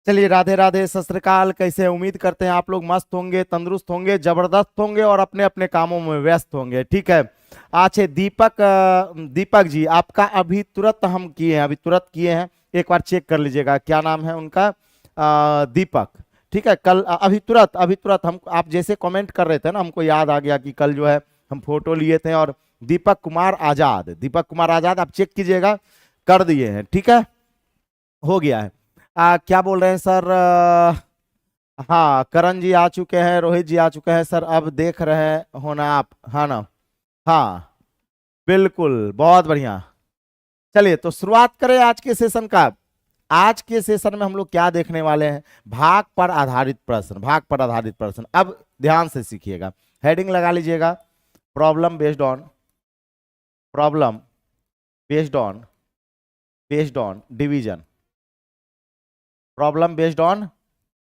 चलिए, राधे राधे, सत श्री अकाल। कैसे हैं? उम्मीद करते हैं आप लोग मस्त होंगे, तंदुरुस्त होंगे, जबरदस्त होंगे और अपने अपने कामों में व्यस्त होंगे। ठीक है। अच्छा, दीपक जी, आपका अभी तुरंत हम किए हैं, अभी तुरंत किए हैं। एक बार चेक कर लीजिएगा, क्या नाम है उनका? दीपक। ठीक है। कल अभी तुरंत हम, आप जैसे कमेंट कर रहे थे ना, हमको याद आ गया कि कल जो है हम फोटो लिए थे। और दीपक कुमार आजाद आप चेक कीजिएगा, कर दिए हैं। ठीक है, हो गया है। क्या बोल रहे हैं सर? हाँ, करण जी आ चुके हैं, रोहित जी आ चुके हैं सर। अब देख रहे हो ना आप? हाँ ना? हाँ, बिल्कुल, बहुत बढ़िया। चलिए, तो शुरुआत करें आज के सेशन का। आज के सेशन में हम लोग क्या देखने वाले हैं? भाग पर आधारित प्रश्न, भाग पर आधारित प्रश्न। अब ध्यान से सीखिएगा, हेडिंग लगा लीजिएगा, problem based on, problem based on division, problem based on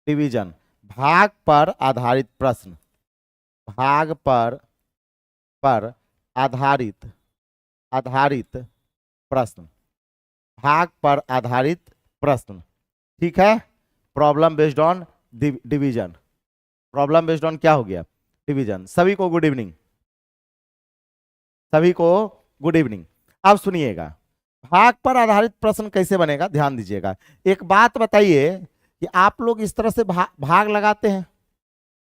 division. भाग पर आधारित प्रश्न, भाग पर आधारित आधारित प्रश्न, भाग पर आधारित प्रश्न। ठीक है। Problem based on division, problem based on क्या हो गया? डिवीजन। सभी को गुड इवनिंग, सभी को गुड इवनिंग। अब सुनिएगा, भाग पर आधारित प्रश्न कैसे बनेगा, ध्यान दीजिएगा। एक बात बताइए कि आप लोग इस तरह से भाग लगाते हैं,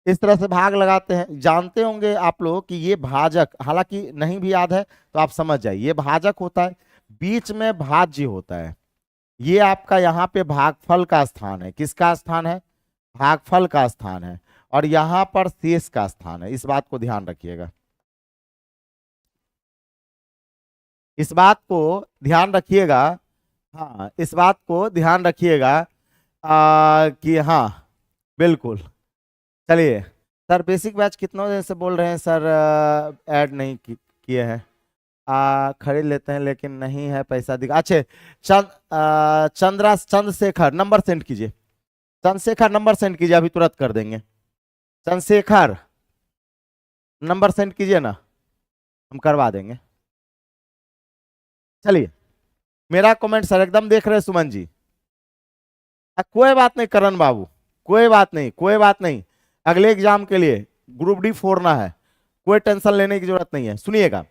इस तरह से भाग लगाते हैं, जानते होंगे आप लोग कि ये भाजक, हालांकि नहीं भी याद है तो आप समझ जाइए, ये भाजक होता है, बीच में भाज्य होता है। ये आपका यहाँ पे भागफल का स्थान है। किसका स्थान है? भागफल का स्थान है। और यहाँ पर शेष का स्थान है। इस बात को ध्यान रखिएगा, इस बात को ध्यान रखिएगा। हाँ, इस बात को ध्यान रखिएगा कि हाँ, बिल्कुल। चलिए सर, बेसिक बैच कितनों दिन से बोल रहे हैं सर? ऐड नहीं किए हैं। खरीद लेते हैं लेकिन नहीं है पैसा दिखा। अच्छे, चंद्रशेखर नंबर सेंड कीजिए, चंद्रशेखर नंबर सेंड कीजिए, अभी तुरंत कर देंगे। चंद्रशेखर नंबर सेंड कीजिए ना, हम करवा देंगे। चलिए, मेरा कमेंट सर एकदम देख रहे हैं सुमन जी। कोई बात नहीं करण बाबू, कोई बात नहीं, कोई बात नहीं। अगले एग्जाम के लिए ग्रुप डी फोड़ना है, कोई टेंशन लेने की जरूरत नहीं है। सुनिएगा,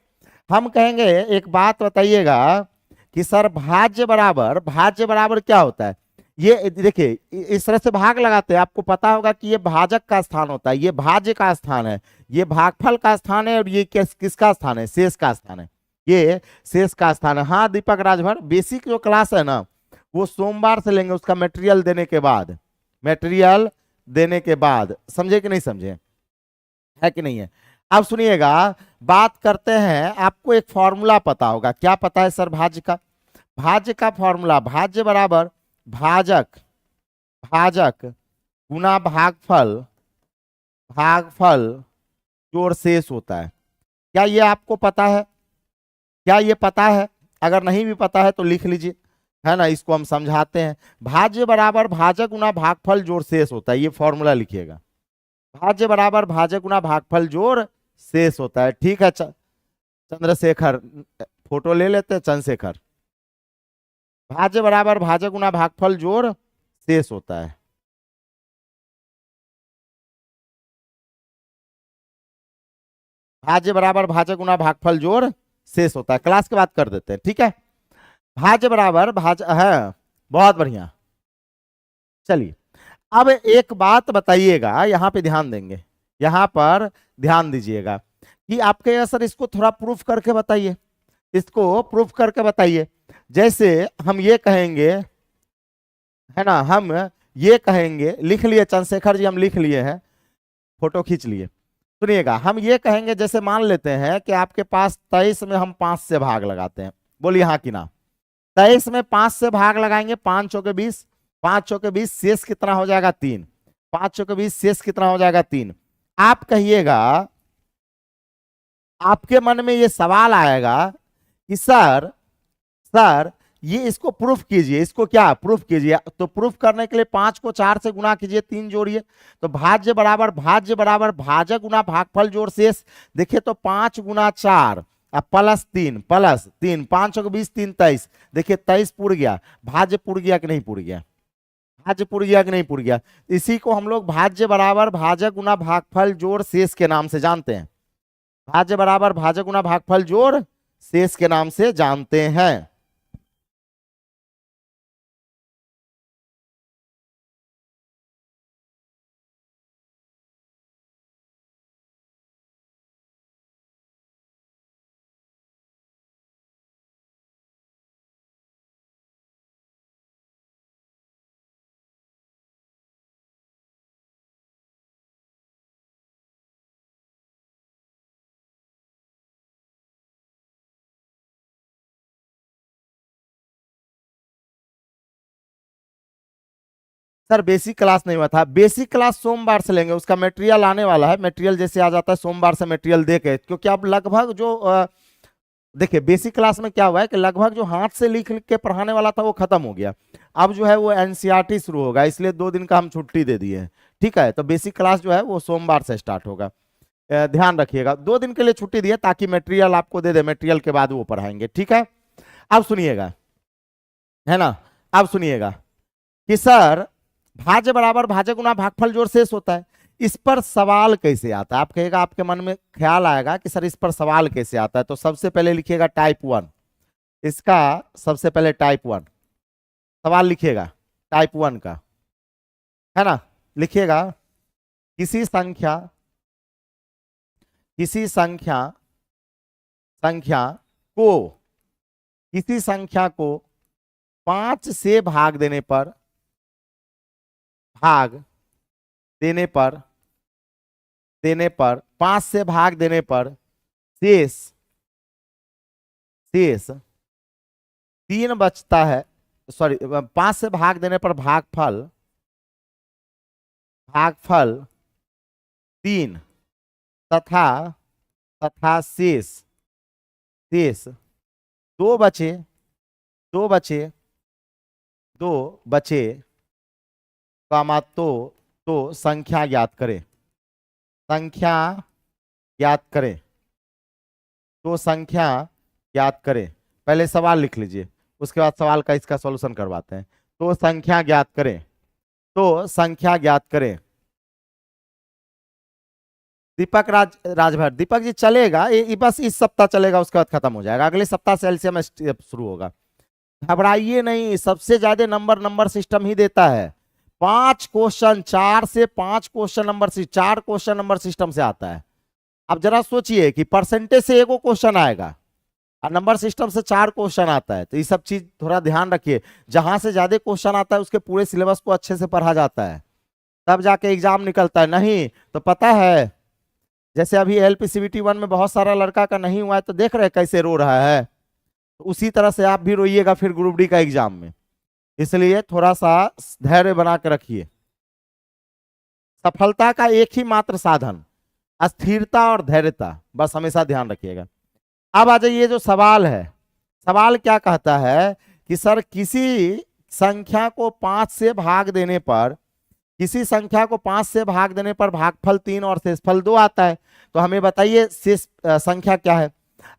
हम कहेंगे, एक बात बताइएगा कि सर भाज्य बराबर क्या होता है? ये देखिए, इस तरह से भाग लगाते हैं, आपको पता होगा कि ये भाजक का स्थान होता है, ये भाज्य का स्थान है, ये भागफल का स्थान है, और ये किसका स्थान है? शेष का स्थान है। ये शेष का स्थान है। हाँ दीपक राजभर, बेसिक जो क्लास है ना, वो सोमवार से लेंगे, उसका मटेरियल देने के बाद, मटेरियल देने के बाद। समझे कि नहीं समझे? है कि नहीं है? अब सुनिएगा, बात करते हैं। आपको एक फॉर्मूला पता होगा, क्या पता है सर? भाज्य का फॉर्मूला, भाज्य बराबर भाजक भाजक गुना भागफल, भागफल जोड़ शेष होता है। क्या ये आपको पता है? क्या ये पता है? अगर नहीं भी पता है तो लिख लीजिए, है ना, इसको हम समझाते हैं। भाज्य बराबर भाजक गुना भागफल जोड़ शेष होता है, ये फॉर्मूला लिखिएगा। भाज्य बराबर भाजक गुना भागफल जोड़ शेष होता है। ठीक है चंद्रशेखर, फोटो ले लेते हैं चंद्रशेखर। भाज्य बराबर भाजक गुना भागफल जोड़ शेष होता है। भाज्य बराबर भाजक गुना भागफल जोड़ शेष होता है। क्लास के बाद कर देते हैं, ठीक है। भाज्य बराबर है, बहुत बढ़िया। चलिए, अब एक बात बताइएगा, यहां पे ध्यान देंगे, यहां पर ध्यान दीजिएगा कि आपके सर इसको थोड़ा प्रूफ करके बताइए, इसको प्रूफ करके बताइए। जैसे हम ये कहेंगे, है ना, हम ये कहेंगे, लिख लिए चंद्रशेखर जी, हम लिख लिए हैं, फोटो खींच लिए। सुनिएगा, हम ये कहेंगे, जैसे मान लेते हैं कि आपके पास 23 में हम 5 से भाग लगाते हैं, बोलिए हाँ कि ना? 23 में 5 से भाग लगाएंगे, 5 चौके 20, 5 चौके 20, शेष कितना हो जाएगा? 3। 5 चौके 20, शेष कितना हो जाएगा? 3। आप कहिएगा, आपके मन में ये सवाल आएगा कि सर ये इसको प्रूफ कीजिए, इसको क्या प्रूफ कीजिए? तो प्रूफ करने के लिए 5 को 4 से गुना कीजिए, 3 जोड़िए, तो भाज्य बराबर भाजक गुना भागफल जोड़ शेष। देखिए, तो 5 गुना 4 प्लस 3, 5 20, 3 23। देखिए 23 पुर गया, भाज्य पुर गया कि नहीं पुर गया? भाज्य पुर गया कि नहीं पुर गया? इसी को हम लोग भाज्य बराबर भाजक गुना भागफल जोड़ शेष के नाम से जानते हैं। भाज्य बराबर भाजक गुना भागफल जोड़ शेष के नाम से जानते हैं। सर बेसिक क्लास नहीं हुआ था, बेसिक क्लास सोमवार से लेंगे, उसका मटेरियल आने वाला है, मटेरियल जैसे आ जाता है सोमवार से मटेरियल देके, क्योंकि अब लगभग जो देखिए बेसिक क्लास में क्या हुआ है कि लगभग जो हाथ से लिख लिख के पढ़ाने वाला था वो खत्म हो गया। अब जो है वो एनसीईआरटी शुरू होगा, इसलिए 2 दिन का हम छुट्टी दे दिए हैं। ठीक है, तो बेसिक क्लास जो है वो सोमवार से स्टार्ट होगा। ध्यान रखिएगा, 2 दिन के लिए छुट्टी दिए ताकि मटेरियल आपको दे दे, मटेरियल के बाद वो पढ़ाएंगे। ठीक है, अब सुनिएगा, है ना, अब सुनिएगा कि सर भाज्य बराबर भाजक गुना भागफल जोड़ शेष होता है, इस पर सवाल कैसे आता है? आप कहेगा, आपके मन में ख्याल आएगा कि सर इस पर सवाल कैसे आता है, तो सबसे पहले लिखिएगा टाइप 1, इसका सबसे पहले टाइप 1 सवाल लिखिएगा, टाइप 1 का, है ना, लिखिएगा किसी संख्या को किसी संख्या को 5 से भाग देने पर देने पर 5 से भाग देने पर शेष 3 बचता है, सॉरी 5 से भाग देने पर भागफल 3 तथा शेष 2 बचे कामा तो संख्या ज्ञात करें, तो संख्या ज्ञात करें। पहले सवाल लिख लीजिए, उसके बाद सवाल का इसका सॉल्यूशन करवाते हैं। तो संख्या ज्ञात करें। दीपक राजभर, दीपक जी चलेगा, ये बस इस सप्ताह चलेगा, उसके बाद खत्म हो जाएगा, अगले सप्ताह से एलसीएम शुरू होगा। घबराइए नहीं, सबसे ज्यादा नंबर सिस्टम ही देता है। 5 क्वेश्चन, 4 से 5 question number 4 question number system से आता है। अब जरा सोचिए कि परसेंटेज से 1 क्वेश्चन आएगा और नंबर सिस्टम से 4 क्वेश्चन आता है, तो ये सब चीज थोड़ा ध्यान रखिए। जहां से ज्यादा क्वेश्चन आता है उसके पूरे सिलेबस को अच्छे से पढ़ा जाता है, तब जाके एग्जाम निकलता है। नहीं तो पता है, जैसे अभी एलपीसीबीटी 1 में बहुत सारा लड़का का नहीं हुआ है, तो देख रहे कैसे रो रहा है, तो उसी तरह से आप भी रोइएगा फिर ग्रुप डी का एग्जाम में। इसलिए थोड़ा सा धैर्य बना के रखिए। सफलता का एक ही मात्र साधन स्थिरता और धैर्यता, बस हमेशा ध्यान रखिएगा। अब आ जाइए, जो सवाल है, सवाल क्या कहता है कि सर किसी संख्या को 5 से भाग देने पर भागफल 3 और शेषफल 2 आता है, तो हमें बताइए शेष संख्या क्या है।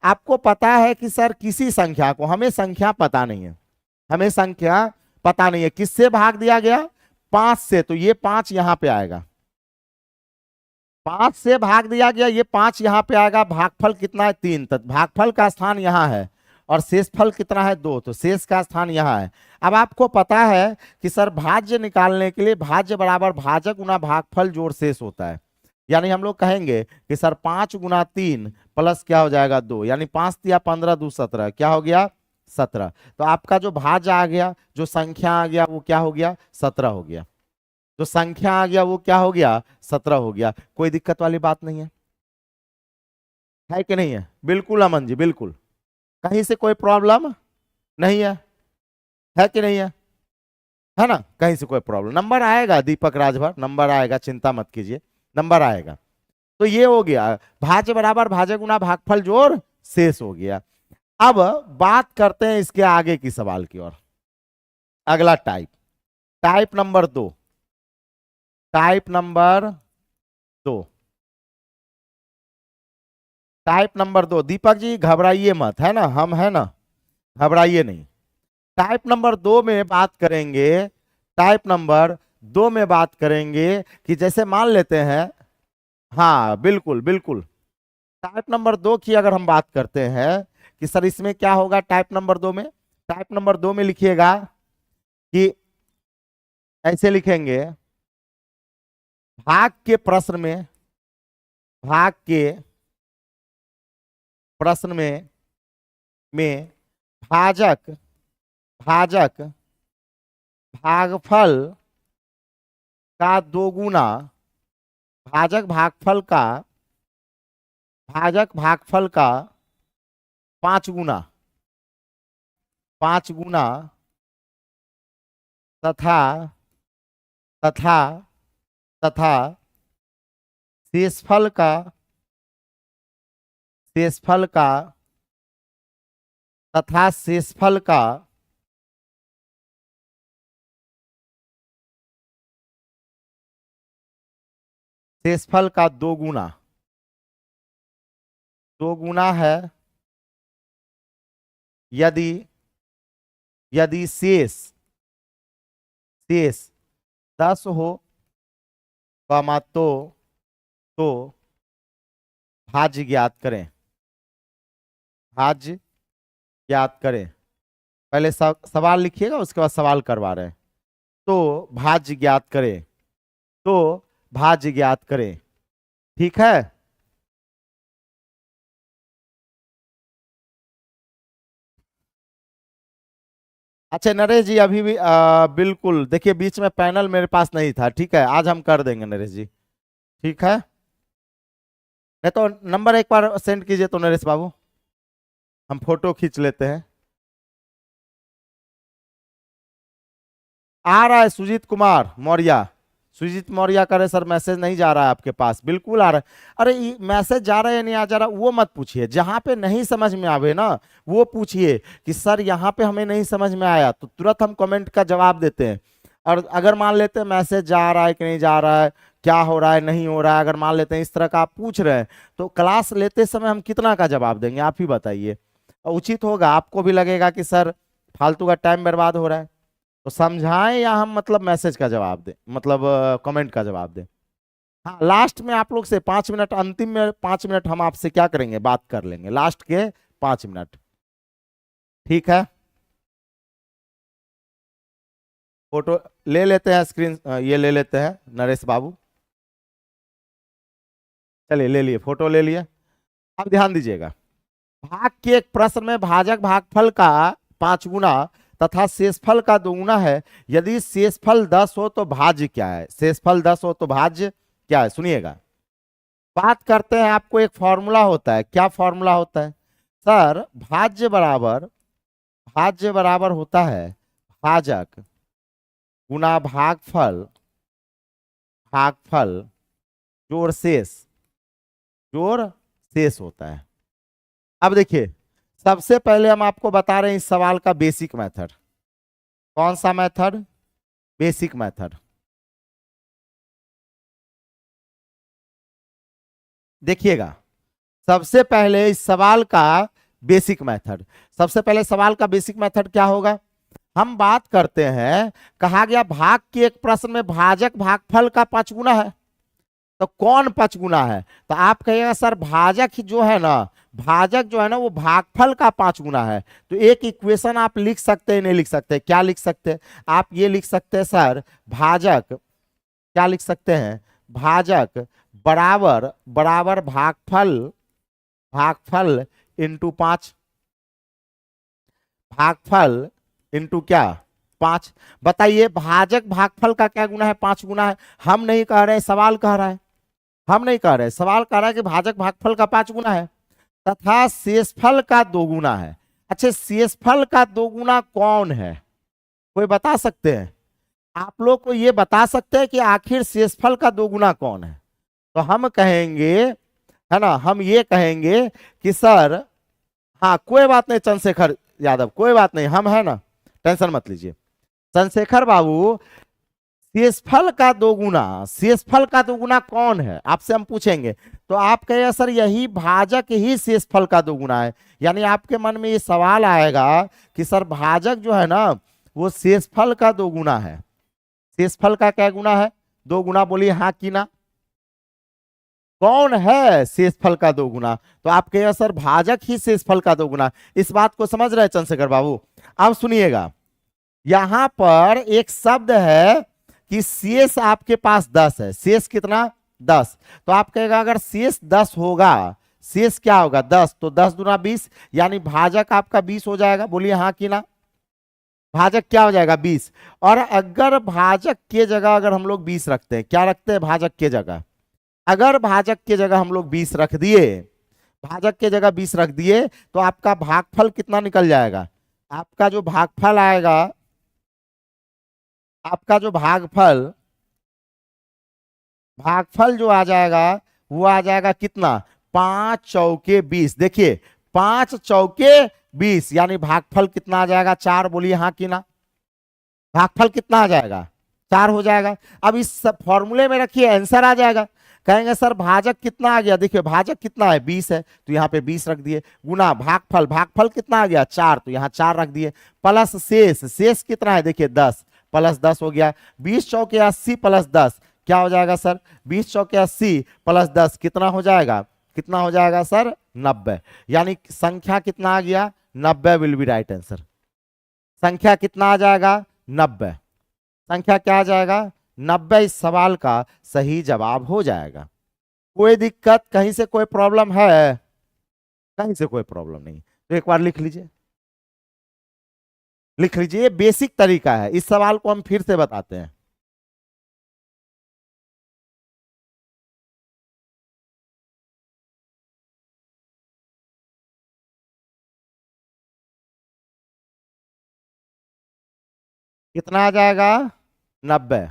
आपको पता है कि सर किसी संख्या को, हमें संख्या पता नहीं है, किससे भाग दिया गया? 5 से, तो ये 5 यहां पे आएगा, 5 से भाग दिया गया, ये 5 यहां पे आएगा। भागफल कितना है? 3, तक भागफल का स्थान यहां है, और शेषफल कितना है? 2, तो शेष का स्थान यहां है। अब आपको पता है कि सर भाज्य निकालने के लिए भाज्य बराबर भाजक गुना भागफल जोड़ शेष होता है, यानी हम लोग कहेंगे कि सर 5 गुना 3 प्लस क्या हो जाएगा 2, यानी 5 या 15 2 17, क्या हो गया? 17। तो आपका जो भाज्य आ गया, जो संख्या आ गया, वो क्या हो गया? 17 हो गया। जो संख्या आ गया वो क्या हो गया? 17 हो गया। कोई दिक्कत वाली बात नहीं है कि नहीं है? बिल्कुल अमन जी, बिल्कुल, कहीं से कोई प्रॉब्लम नहीं है कि नहीं है ना? कहीं से कोई प्रॉब्लम, नंबर आएगा दीपक राजभर, नंबर आएगा, चिंता मत कीजिए, नंबर आएगा। तो ये हो गया भाज्य बराबर भाज्य गुना भागफल जोड़ शेष हो गया। अब बात करते हैं इसके आगे की सवाल की ओर। अगला type number 2, type number 2। Deepak ji घबराइए मत, है ना, हम है ना, घबराइए नहीं। टाइप नंबर 2 में बात करेंगे, टाइप नंबर 2 में बात करेंगे कि जैसे मान लेते हैं, हाँ बिल्कुल बिल्कुल, टाइप नंबर 2 की अगर हम बात करते हैं कि सर इसमें क्या होगा, टाइप नंबर 2 में, टाइप नंबर 2 में लिखिएगा कि ऐसे लिखेंगे, भाग के प्रश्न में, भाग के प्रश्न में भाजक भाजक भागफल का 2 गुना, भाजक भागफल का, भाजक भागफल का 5 गुना, 5 गुना तथा तथा तथा शेषफल का, शेषफल का तथा शेषफल का शेषफल का 2 गुना, 2 गुना है यदि यदि शेष शेष 10 हो, कमा तो भाज्य ज्ञात करें, भाज्य ज्ञात करें। पहले सवाल लिखिएगा, उसके बाद सवाल करवा रहे हैं। तो भाज्य ज्ञात करें, तो भाज्य ज्ञात करें, ठीक है। अच्छा नरेश जी, अभी भी बिल्कुल देखिए, बीच में पैनल मेरे पास नहीं था, ठीक है, आज हम कर देंगे नरेश जी, ठीक है। नहीं तो नंबर एक बार सेंड कीजिए तो नरेश बाबू, हम फोटो खींच लेते हैं। आ रहा है सुजीत कुमार मौर्य, सुजीत मौर्य करे सर मैसेज नहीं जा रहा है आपके पास, बिल्कुल आ रहा है। अरे मैसेज जा रहा है या नहीं आ जा रहा वो मत पूछिए, जहां पे नहीं समझ में आवे ना वो पूछिए कि सर यहाँ पे हमें नहीं समझ में आया, तो तुरंत हम कमेंट का जवाब देते हैं। और अगर मान लेते हैं मैसेज जा रहा है कि नहीं जा रहा है, क्या हो रहा है नहीं हो रहा है, अगर मान लेते हैं इस तरह का आप पूछ रहे हैं, तो क्लास लेते समय हम कितना का जवाब देंगे, आप ही बताइए। उचित होगा, आपको भी लगेगा कि सर फालतू का टाइम बर्बाद हो रहा है, तो समझाएं या हम मतलब मैसेज का जवाब दें, मतलब कमेंट का जवाब दें। हाँ लास्ट में आप लोग से 5 मिनट, अंतिम में 5 मिनट हम आपसे क्या करेंगे, बात कर लेंगे, लास्ट के 5 मिनट, ठीक है। फोटो ले लेते हैं, स्क्रीन ये ले लेते हैं नरेश बाबू, चलिए ले लिए, फोटो ले लिए। अब ध्यान दीजिएगा, भाग के एक प्रश्न में भाजक भागफल का 5 गुना तथा शेषफल का 2 गुना है, यदि शेषफल 10 हो तो भाज्य क्या है, शेषफल 10 हो तो भाज्य क्या है, सुनिएगा। बात करते हैं, आपको एक फॉर्मूला होता है, क्या फॉर्मूला होता है सर, भाज्य बराबर होता है भाजक गुना भागफल, भागफल जोड़ शेष, जोड़ शेष होता है। अब देखिए, सबसे पहले हम आपको बता रहे हैं इस सवाल का बेसिक मेथड। कौन सा मेथड, बेसिक मेथड। देखिएगा, सबसे पहले इस सवाल का बेसिक मेथड, सबसे पहले सवाल का बेसिक मेथड क्या होगा, हम बात करते हैं, कहा गया भाग के एक प्रश्न में भाजक भागफल का 5 गुना है, तो कौन 5 गुना है, तो आप कहिएगा सर भाजक जो है ना, भाजक जो है ना वो भागफल का 5 गुना है। तो एक इक्वेशन आप लिख सकते हैं, नहीं लिख सकते, क्या लिख सकते हैं आप, ये लिख सकते हैं सर भाजक, क्या लिख सकते हैं, भाजक बराबर बराबर भागफल, भागफल इंटू 5, भागफल इंटू क्या 5। बताइए भाजक भागफल का क्या गुना है, 5 गुना है। हम नहीं कह रहे, सवाल कह रहा है, हम नहीं कह रहे, सवाल कह रहा है कि भाजक भागफल का 5 गुना है तथा शेषफल का 2 गुना है। अच्छा शेषफल का 2 गुना कौन है, कोई बता सकते हैं, आप लोग को ये बता सकते हैं कि आखिर शेषफल का 2 गुना कौन है। तो हम कहेंगे, है ना, हम ये कहेंगे कि सर, हाँ कोई बात नहीं चंद्रशेखर यादव, कोई बात नहीं, हम है ना, टेंशन मत लीजिए चंद्रशेखर बाबू, शेषफल का 2 गुना, शेषफल का 2 गुना कौन है आपसे हम पूछेंगे, तो आप कहेगा सर यही भाजक ही शेषफल का 2 गुना है। यानी आपके मन में ये सवाल आएगा कि सर भाजक जो है ना वो शेषफल का 2 गुना है। शेषफल का क्या गुना है? 2 गुना। बोलिए हाँ कि ना। कौन है शेषफल का 2 गुना? तो आप कहिएगा सर भाजक ही शेषफल का 2 गुना। इस बात को समझ रहे हैं चंद्रशेखर बाबू? अब सुनिएगा, यहां पर एक शब्द है कि शेष आपके पास 10 है। शेष कितना? 10। तो आप कहेगा अगर शेष 10 होगा, शेष क्या होगा? 10, तो 10 दूना 20, यानी भाजक आपका 20 हो जाएगा। बोलिए हाँ कि ना। भाजक क्या हो जाएगा? 20। और अगर भाजक के जगह अगर हम लोग 20 रखते हैं, क्या रखते हैं भाजक के जगह? अगर भाजक के जगह हम लोग 20 रख दिए, भाजक के जगह 20 रख दिए, तो आपका भागफल कितना निकल जाएगा? आपका जो भागफल आएगा, आपका जो भागफल भागफल जो आ जाएगा वो आ जाएगा कितना? 5 चौके 20। देखिए 5 चौके 20, यानी भागफल कितना आ जाएगा? 4। बोलिए हाँ कि ना। भागफल कितना आ जाएगा? 4 हो जाएगा। अब इस फॉर्मूले में रखिए, आंसर आ जाएगा। कहेंगे सर भाजक कितना आ गया? देखिए भाजक कितना है? 20 है, तो यहाँ पे 20 रख दिए। गुना भागफल, भागफल कितना आ गया? 4, तो यहाँ 4 रख दिए। प्लस शेष, शेष कितना है? देखिए 10, प्लस 10 हो गया। 20 चौके 80 प्लस 10 क्या हो जाएगा सर? 20 चौके 80 प्लस 10 कितना हो जाएगा? कितना हो जाएगा सर? 90। यानी संख्या कितना आ गया? 90 विल बी राइट आंसर। संख्या कितना आ जाएगा? 90। संख्या क्या आ जाएगा? 90 इस सवाल का सही जवाब हो जाएगा। कोई दिक्कत? कहीं से कोई प्रॉब्लम है? कहीं से कोई प्रॉब्लम नहीं। तो एक बार लिख लीजिए, लिख लीजिए। ये बेसिक तरीका है। इस सवाल को हम फिर से बताते हैं। कितना आ जाएगा? 90।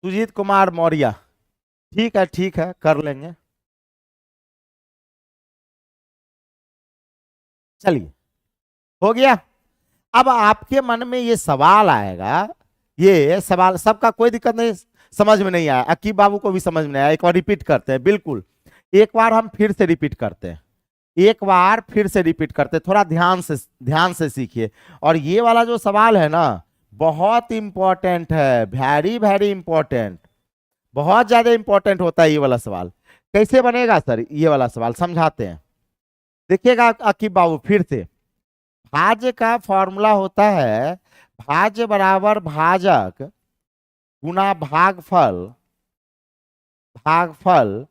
सुजीत कुमार मौर्य, ठीक है, ठीक है, कर लेंगे। चलिए, हो गया। अब आपके मन में ये सवाल आएगा, ये सवाल सबका कोई दिक्कत नहीं, समझ में नहीं आया, अकीब बाबू को भी समझ में नहीं आया। एक बार रिपीट करते हैं, बिल्कुल एक बार हम फिर से रिपीट करते हैं, एक बार फिर से रिपीट करते हैं। थोड़ा ध्यान से सीखिए। और ये वाला जो सवाल है ना, बहुत इंपॉर्टेंट है, वेरी वेरी इंपॉर्टेंट, बहुत ज्यादा इंपॉर्टेंट होता है ये वाला सवाल। कैसे बनेगा सर ये वाला सवाल? समझाते हैं, देखिएगा अकीब बाबू फिर से। भाज्य का फॉर्मूला होता है भाज्य बराबर भाजक गुना भागफल, भागफल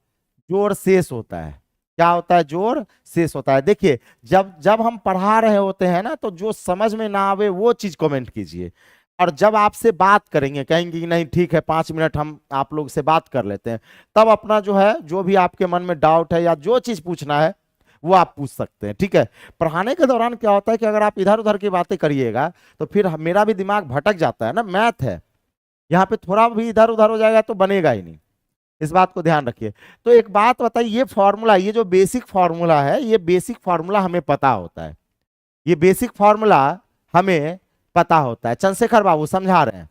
जोड़ शेष होता है। क्या होता है? जोड़ शेष होता है। देखिए जब जब हम पढ़ा रहे होते हैं ना, तो जो समझ में ना आवे वो चीज कमेंट कीजिए। और जब आपसे बात करेंगे, कहेंगे कि नहीं ठीक है 5 मिनट हम आप लोग से बात कर लेते हैं, तब अपना जो है, जो भी आपके मन में डाउट है या जो चीज पूछना है वो आप पूछ सकते हैं, ठीक है। पढ़ाने के दौरान क्या होता है कि अगर आप इधर उधर की बातें करिएगा तो फिर मेरा भी दिमाग भटक जाता है ना, मैथ है, यहाँ पे थोड़ा भी इधर उधर हो जाएगा तो बनेगा ही नहीं। इस बात को ध्यान रखिए। तो एक बात बताइए, ये फॉर्मूला, ये जो बेसिक फॉर्मूला है, ये बेसिक फॉर्मूला हमें पता होता है, ये बेसिक फॉर्मूला हमें पता होता है। चंद्रशेखर बाबू समझा रहे हैं,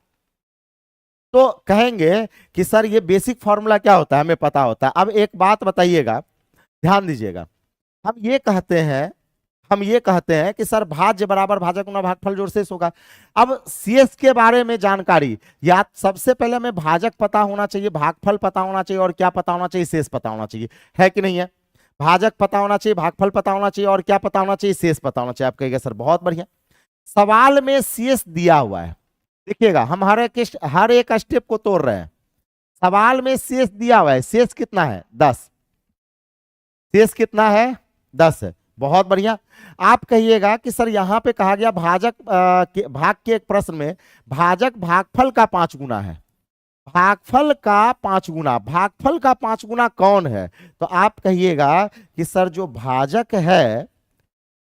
तो कहेंगे कि सर ये बेसिक फॉर्मूला क्या होता है, हमें पता होता है। अब एक बात बताइएगा, ध्यान दीजिएगा। हम ये कहते हैं, हम ये कहते हैं कि सर भाज्य बराबर भाजक गुना भागफल जोड़ शेष होगा। अब शेष के बारे में जानकारी, या सबसे पहले हमें भाजक पता होना चाहिए, भागफल पता होना चाहिए, और क्या पता होना चाहिए? शेष पता होना चाहिए, है कि नहीं है? भाजक पता होना चाहिए, भागफल पता होना चाहिए, और क्या पता होना चाहिए? शेष पता होना चाहिए। आप कहिएगा सर बहुत बढ़िया, सवाल में शेष दिया हुआ है। देखिएगा हम हर एक स्टेप को तोड़ रहे हैं। सवाल में शेष दिया हुआ है, शेष कितना है? 10। शेष कितना है? 10 है। बहुत बढ़िया। आप कहिएगा कि सर यहाँ पे कहा गया भाजक भाग के एक प्रश्न में भाजक भागफल का 5 गुना है। भागफल का 5 गुना, भागफल का 5 गुना कौन है? तो आप कहिएगा कि सर जो भाजक है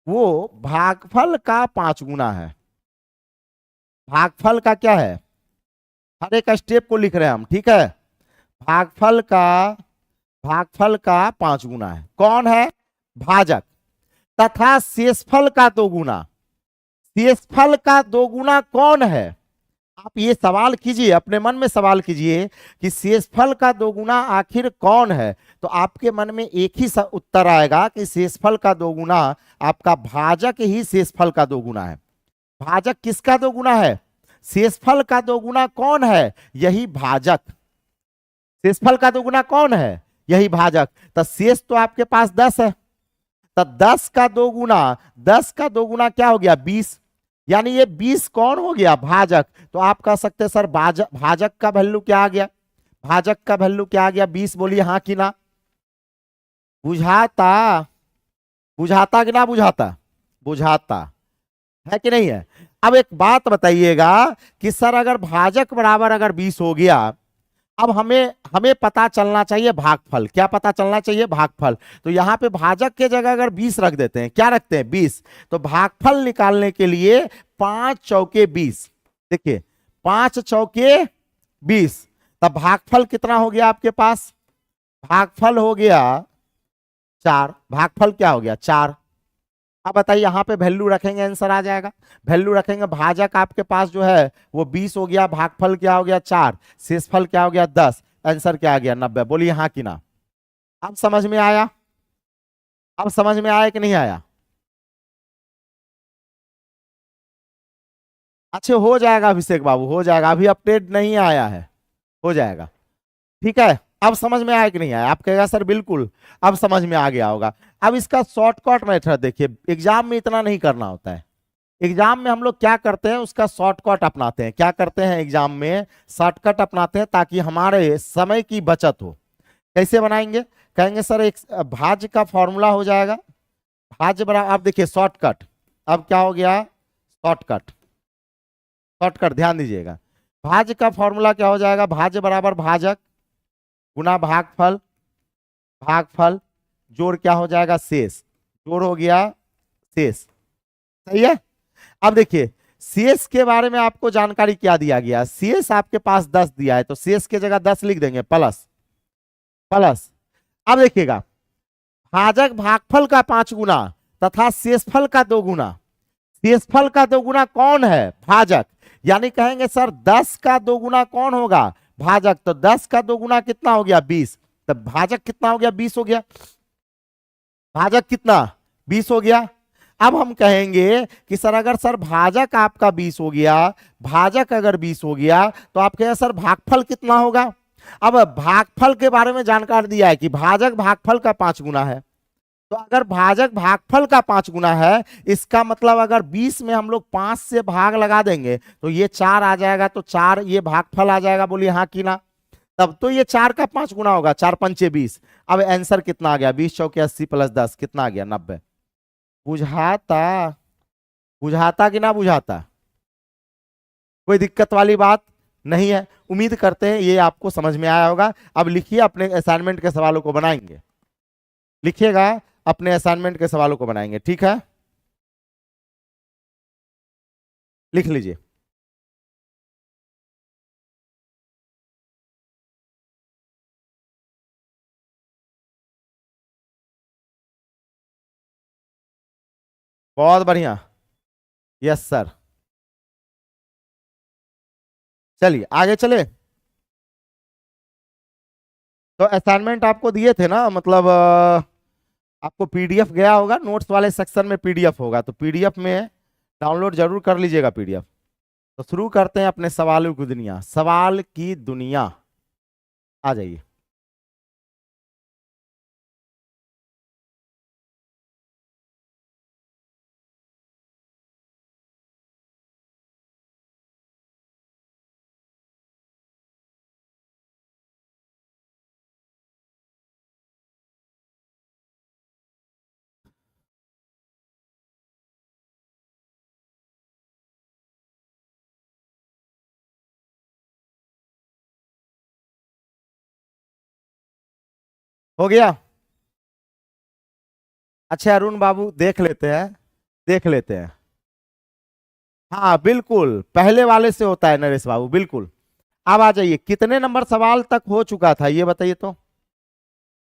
वो भागफल का 5 गुना है। भागफल का क्या है? हर एक स्टेप को लिख रहे हैं हम, ठीक है। भागफल का, भागफल का 5 गुना है। कौन है? भाजक। तथा शेषफल का 2 गुना, शेषफल का 2 गुना कौन है? आप ये सवाल कीजिए, अपने मन में सवाल कीजिए कि शेषफल का दोगुना आखिर कौन है। तो आपके मन में एक ही उत्तर आएगा कि शेषफल का दोगुना आपका भाजक ही शेषफल का दोगुना है। भाजक किसका दोगुना है? शेषफल का दोगुना कौन है? यही भाजक। शेषफल का दोगुना कौन है? यही भाजक। तो शेष तो आपके पास 10 है, तो 10 का दोगुना, 10 का दोगुना क्या हो गया? 20। यानी ये 20 कौन हो गया? भाजक। तो आप कह सकते हैं सर भाजक का वैल्यू क्या आ गया? भाजक का वैल्यू क्या आ गया? 20। बोलिए हाँ कि ना? बुझाता? बुझाता कि ना बुझाता? बुझाता है कि नहीं है? अब एक बात बताइएगा कि सर अगर भाजक बराबर अगर 20 हो गया, अब हमें हमें पता चलना चाहिए भागफल। क्या पता चलना चाहिए? भागफल। तो यहां पे भाजक के जगह अगर 20 रख देते हैं, क्या रखते हैं? 20। तो भागफल निकालने के लिए 5 चौके 20। देखिए 5 चौके 20, तब भागफल कितना हो गया आपके पास? भागफल हो गया 4। भागफल क्या हो गया? 4। अब बताइए यहां पे वैल्यू रखेंगे आंसर आ जाएगा। वैल्यू रखेंगे, भाजक आपके पास जो है वो 20 हो गया, भागफल क्या हो गया? 4, शेषफल क्या हो गया? 10, आंसर क्या आ गया? 90। बोलिए हाँ कि ना? अब समझ में आया? अब समझ में आया कि नहीं आया? अच्छे हो जाएगा अभिषेक बाबू, हो जाएगा, अभी अपडेट नहीं आया है, हो जाएगा। ठीक है, अब समझ में आया कि नहीं आया? आप कहेगा सर बिल्कुल अब समझ में आ गया होगा। अब इसका शॉर्टकट मेथड देखिए, एग्जाम में इतना नहीं करना होता है। एग्जाम में हम लोग क्या करते हैं, उसका शॉर्टकट अपनाते हैं। क्या करते हैं एग्जाम में? शॉर्टकट अपनाते हैं ताकि हमारे समय की बचत हो। कैसे बनाएंगे? कहेंगे सर एक भाज्य का फॉर्मूला हो जाएगा, भाज्य बराबर, आप देखिए शॉर्टकट। अब क्या हो गया? शॉर्टकट। शॉर्टकट ध्यान दीजिएगा। भाज्य का फॉर्मूला क्या हो जाएगा? भाज्य बराबर भाजक गुना भागफल, भागफल जोड़ क्या हो जाएगा? शेष। जोड़ हो गया शेष। सही है। अब देखिए शेष के बारे में आपको जानकारी क्या दिया गया? शेष आपके पास 10 दिया है, तो शेष के जगह 10 लिख देंगे, प्लस प्लस। अब देखिएगा भाजक भागफल का 5 गुना तथा शेषफल का 2 गुना। शेषफल का 2 गुना कौन है? भाजक। यानी कहेंगे सर 10 का 2 गुना कौन होगा? भाजक। तो 10 का 2 गुना कितना हो गया? 20। तब भाजक कितना हो गया? 20 हो गया। भाजक कितना? 20 हो गया। अब हम कहेंगे कि सर अगर सर भाजक आपका 20 हो गया, भाजक अगर 20 हो गया, तो आप कहें सर भागफल कितना होगा? अब भागफल के बारे में जानकारी दिया है कि भाजक भागफल का 5 गुना है। तो अगर भाजक भागफल का 5 गुना है, इसका मतलब अगर 20 में हम लोग 5 से भाग लगा देंगे तो ये 4 आ जाएगा, तो 4 ये भागफल आ जाएगा। बोलिए हाँ कि ना? तब तो ये 4 का 5 गुना होगा, 4 पंचे 20। अब आंसर कितना आ गया? 20 चौके 80 प्लस 10 कितना आ गया? 90। बुझाता? बुझाता कि ना बुझाता? कोई दिक्कत वाली बात नहीं है। उम्मीद करते हैं ये आपको समझ में आया होगा। अब लिखिए, अपने असाइनमेंट के सवालों को बनाएंगे। लिखिएगा, अपने असाइनमेंट के सवालों को बनाएंगे। ठीक है, लिख लीजिए। बहुत बढ़िया। Yes sir. चलिए आगे चले। तो असाइनमेंट आपको दिए थे ना, मतलब आपको पीडीएफ गया होगा, नोट्स वाले सेक्शन में पीडीएफ होगा, तो पीडीएफ में डाउनलोड जरूर कर लीजिएगा पीडीएफ। तो शुरू करते हैं अपने सवालों की दुनिया। सवाल की दुनिया, आ जाइए। हो गया? अच्छा अरुण बाबू देख लेते हैं, देख लेते हैं। हाँ बिल्कुल, पहले वाले से होता है नरेश बाबू, बिल्कुल। अब आ जाइए, कितने नंबर सवाल तक हो चुका था ये बताइए तो।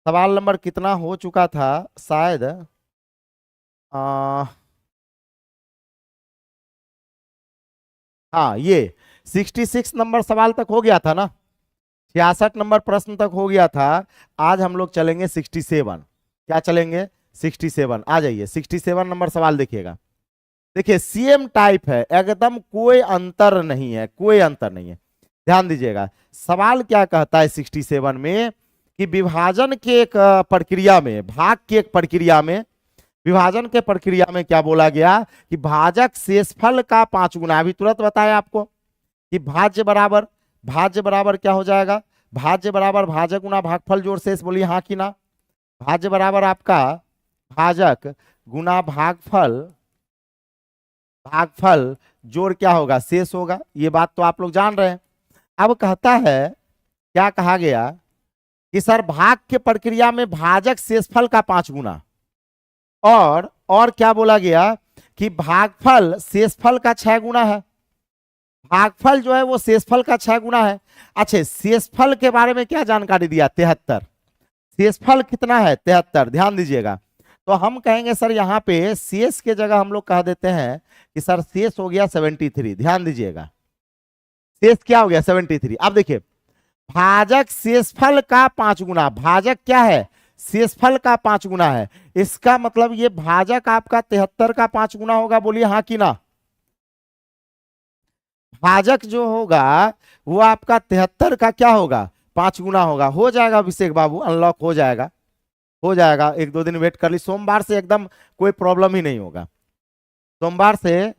सवाल नंबर कितना हो चुका था? शायद आ, हाँ ये 66 नंबर सवाल तक हो गया था ना, 66 नंबर प्रश्न तक हो गया था। आज हम लोग चलेंगे 67। क्या चलेंगे? 67। आ जाइए 67 नंबर सवाल देखिएगा। देखिए सेम टाइप है एकदम, कोई अंतर नहीं है, कोई अंतर नहीं है। ध्यान दीजिएगा सवाल क्या कहता है 67 में कि विभाजन के एक प्रक्रिया में, भाग की एक प्रक्रिया में, विभाजन के प्रक्रिया में क्या बोला गया कि भाजक शेषफल का 5 गुना। अभी तुरंत बताया आपको कि भाज्य बराबर क्या हो जाएगा, भाज्य बराबर भाजक गुना भागफल जोड़ शेष। बोलिए हाँ कि ना। भाज्य बराबर आपका भाजक गुना भागफल, भागफल जोड़ क्या होगा, शेष होगा। ये बात तो आप लोग जान रहे हैं। अब कहता है, क्या कहा गया कि सर भाग के प्रक्रिया में भाजक शेषफल का 5 गुना, और क्या बोला गया कि भागफल शेषफल का 6 गुना है। भागफल जो है वो शेषफल का 6 गुना है। अच्छा शेषफल के बारे में क्या जानकारी दिया, 73। शेषफल कितना है, 73। ध्यान दीजिएगा तो हम कहेंगे सर यहाँ पे शेष के जगह हम लोग कह देते हैं कि सर शेष हो गया 73। ध्यान दीजिएगा शेष क्या हो गया 73। अब देखिए भाजक शेषफल का 5 गुना, भाजक क्या है, शेषफल का 5 गुना है। इसका मतलब ये भाजक आपका 73 का 5 गुना होगा। बोलिए हाँ कि ना। भाजक जो होगा वो आपका 73 का क्या होगा, 5 गुना होगा। हो जाएगा अभिषेक बाबू, अनलॉक हो जाएगा, हो जाएगा। 1-2 दिन वेट कर ली, सोमवार से एकदम कोई प्रॉब्लम ही नहीं होगा, सोमवार से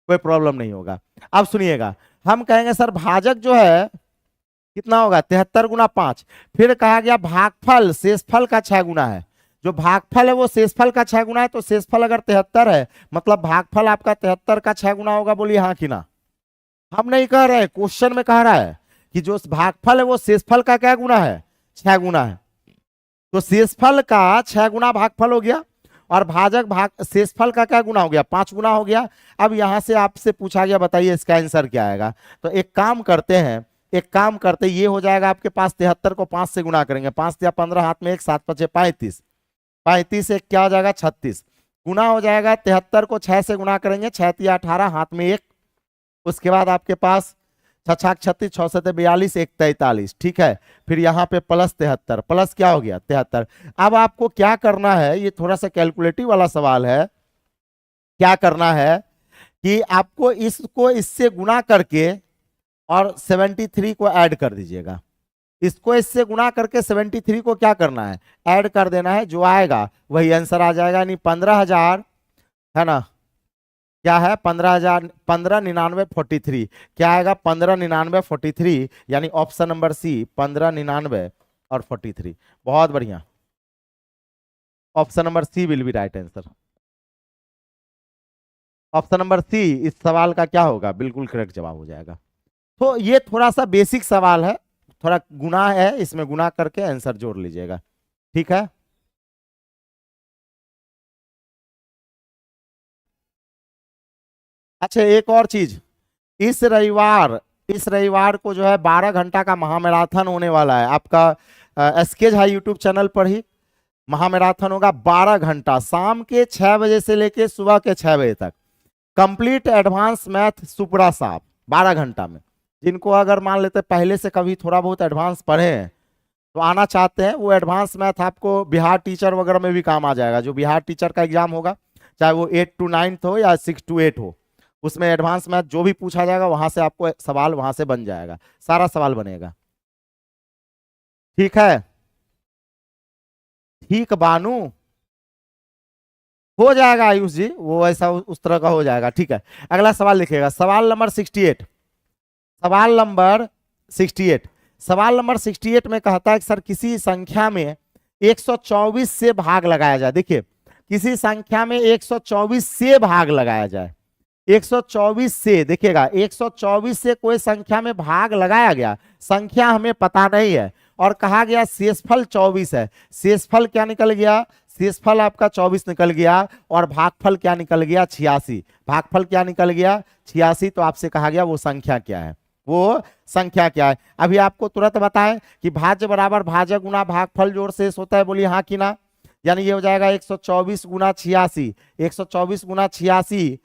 कोई प्रॉब्लम नहीं होगा। अब सुनिएगा हम कहेंगे सर भाजक जो है कितना होगा, 73 गुना 5। फिर कहा गया भागफल शेषफल का 6 गुना है। जो भागफल है वो शेषफल का 6 गुना है, तो शेषफल अगर 73 है मतलब भागफल आपका 73 का 6 गुना होगा। बोलिए हाँ कि ना। हम नहीं कह रहे, क्वेश्चन में कह रहा है कि जो भागफल है वो शेषफल का क्या गुना है, 6 गुना है। तो शेषफल का 6 गुना भागफल हो गया, और भाजक भाग शेषफल का क्या गुना हो गया, 5 गुना हो गया। अब यहां से आपसे पूछा गया बताइए इसका आंसर क्या आएगा। तो एक काम करते हैं, एक काम करते, ये हो जाएगा आपके पास 73 को 5 से गुना करेंगे, 5 या 15 हाथ में 1, 7 5 35, 35 एक क्या हो जाएगा 36, गुना हो जाएगा 73 को 6 से गुना करेंगे, 6 या 18 हाथ में 1, उसके बाद आपके पास 6 36 6 7 42 1 43। ठीक है, फिर यहाँ पे प्लस 73, प्लस क्या हो गया 73। अब आपको क्या करना है, ये थोड़ा सा कैलकुलेटिव वाला सवाल है। क्या करना है कि आपको इसको इससे गुणा करके और 73 को ऐड कर दीजिएगा। इसको इससे गुणा करके 73 को क्या करना है, ऐड कर देना है। जो आएगा वही आंसर आ जाएगा, यानी 15,000 है ना, क्या है 15,000, 15,9943 क्या आएगा 15,9943, यानी ऑप्शन नंबर सी 15,99 और 43। बहुत बढ़िया, option number C will be right answer. Option number C इस सवाल का क्या होगा, बिल्कुल करेक्ट जवाब हो जाएगा। तो ये थोड़ा सा बेसिक सवाल है, थोड़ा गुना है, इसमें गुना करके आंसर जोड़ लीजिएगा। ठीक है, अच्छा एक और चीज, इस रविवार को जो है 12 घंटा का महामैराथन होने वाला है आपका एसकेज हाई यूट्यूब चैनल पर ही महामैराथन होगा। 12 घंटा, शाम के 6 बजे से लेके सुबह के 6 बजे तक, कंप्लीट एडवांस मैथ सुपड़ा साहब 12 घंटा में। जिनको अगर मान लेते पहले से कभी थोड़ा बहुत एडवांस पढ़े हैं तो आना चाहते हैं, वो एडवांस मैथ आपको बिहार टीचर वगैरह में भी काम आ जाएगा। जो बिहार टीचर का एग्जाम होगा, चाहे वो 8 to 9 हो या 6 to 8 हो, उसमें एडवांस मैथ जो भी पूछा जाएगा वहां से आपको सवाल वहां से बन जाएगा, सारा सवाल बनेगा। ठीक है, ठीक बानू, हो जाएगा आयुष जी, वो ऐसा उस तरह का हो जाएगा। ठीक है, अगला सवाल लिखिएगा, सवाल नंबर 68। सवाल नंबर 68, सवाल नंबर 68 में कहता है कि सर किसी संख्या में 124 से भाग लगाया जाए। देखिए किसी संख्या में 124 से भाग लगाया जाए, 124 से, देखिएगा 124 से कोई संख्या में भाग लगाया गया, संख्या हमें पता नहीं है, और कहा गया शेषफल 24 है। शेषफल क्या निकल गया, शेषफल आपका 24 निकल गया, और भागफल क्या निकल गया 86। भागफल क्या निकल गया 86। तो आपसे कहा गया वो संख्या क्या है, वो संख्या क्या है। अभी आपको तुरंत बताएं कि भाज्य बराबर भाजक गुना भागफल जोड़ शेष होता है। बोलिए हाँ कि ना। यानी ये हो जाएगा 124 गुना 86, 124 गुना 86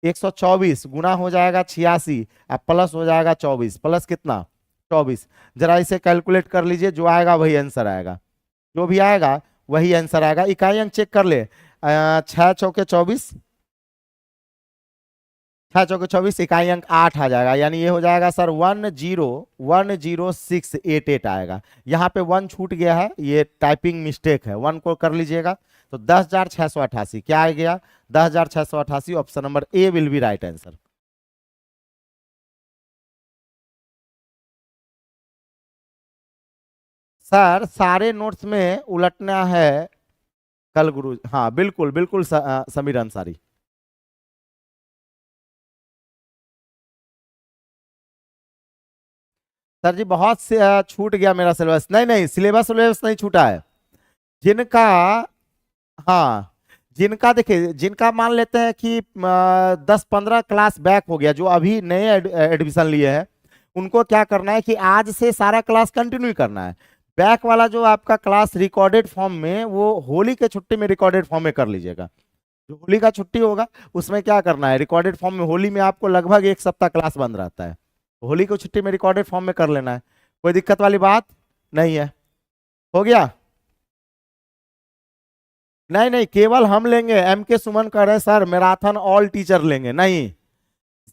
124 गुना हो जाएगा 86, अब प्लस हो जाएगा 24, प्लस कितना 24। जरा इसे कैलकुलेट कर लीजिए, जो आएगा वही आंसर आएगा, जो भी आएगा वही आंसर आएगा। इकाई अंक चेक कर ले, 6 चौके 24, 6 चौके 24, इकाई अंक 8 आ जाएगा, यानी ये हो जाएगा सर 101688 आएगा। यहाँ पे 1 छूट गया है, ये टाइपिंग मिस्टेक है, 1 को कर लीजिएगा तो 10,688 क्या आ गया, 10,688। Option number A will be right answer. Sir सारे नोट्स में उलटना है कल गुरु, हाँ बिल्कुल बिल्कुल समीर अंसारी। सर जी बहुत से छूट गया मेरा सिलेबस, नहीं नहीं सिलेबस सिलेबस नहीं छूटा है। जिनका, हाँ जिनका देखिए, जिनका मान लेते हैं कि 10-15 क्लास बैक हो गया, जो अभी नए एडमिशन लिए हैं, उनको क्या करना है कि आज से सारा क्लास कंटिन्यू करना है। बैक वाला जो आपका क्लास रिकॉर्डेड फॉर्म में, वो होली के छुट्टी में रिकॉर्डेड फॉर्म में कर लीजिएगा। जो होली का छुट्टी होगा उसमें क्या करना है, रिकॉर्डेड फॉर्म में, होली में आपको लगभग 1 सप्ताह क्लास बंद रहता है, होली को छुट्टी में रिकॉर्डेड फॉर्म में कर लेना है, कोई दिक्कत वाली बात नहीं है। हो गया, नहीं नहीं केवल हम लेंगे, एम के सुमन कह रहे हैं सर मैराथन ऑल टीचर लेंगे, नहीं,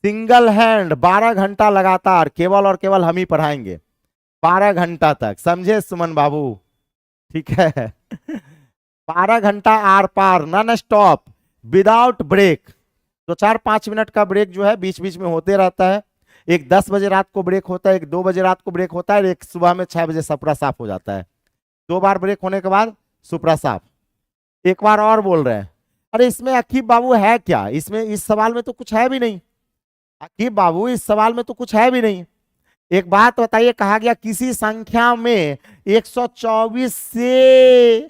सिंगल हैंड 12 घंटा लगातार केवल और केवल हम ही पढ़ाएंगे, 12 घंटा तक, समझे सुमन बाबू, ठीक है। 12 घंटा आर पार, नॉन स्टॉप, विदाउट ब्रेक। तो 4-5 मिनट का ब्रेक जो है बीच बीच में होते रहता है, एक 10 बजे रात को ब्रेक होता है, एक 2 बजे रात को ब्रेक होता है, एक सुबह में 6 बजे सुपरा साफ हो जाता है। 2 बार ब्रेक होने के बाद सुपरा साफ। एक बार और बोल रहे हैं, अरे इसमें अकीब बाबू है क्या, इसमें इस सवाल में तो कुछ है भी नहीं, अकीब बाबू इस सवाल में तो कुछ है भी नहीं। एक बात बताइए, कहा गया किसी संख्या में 124 से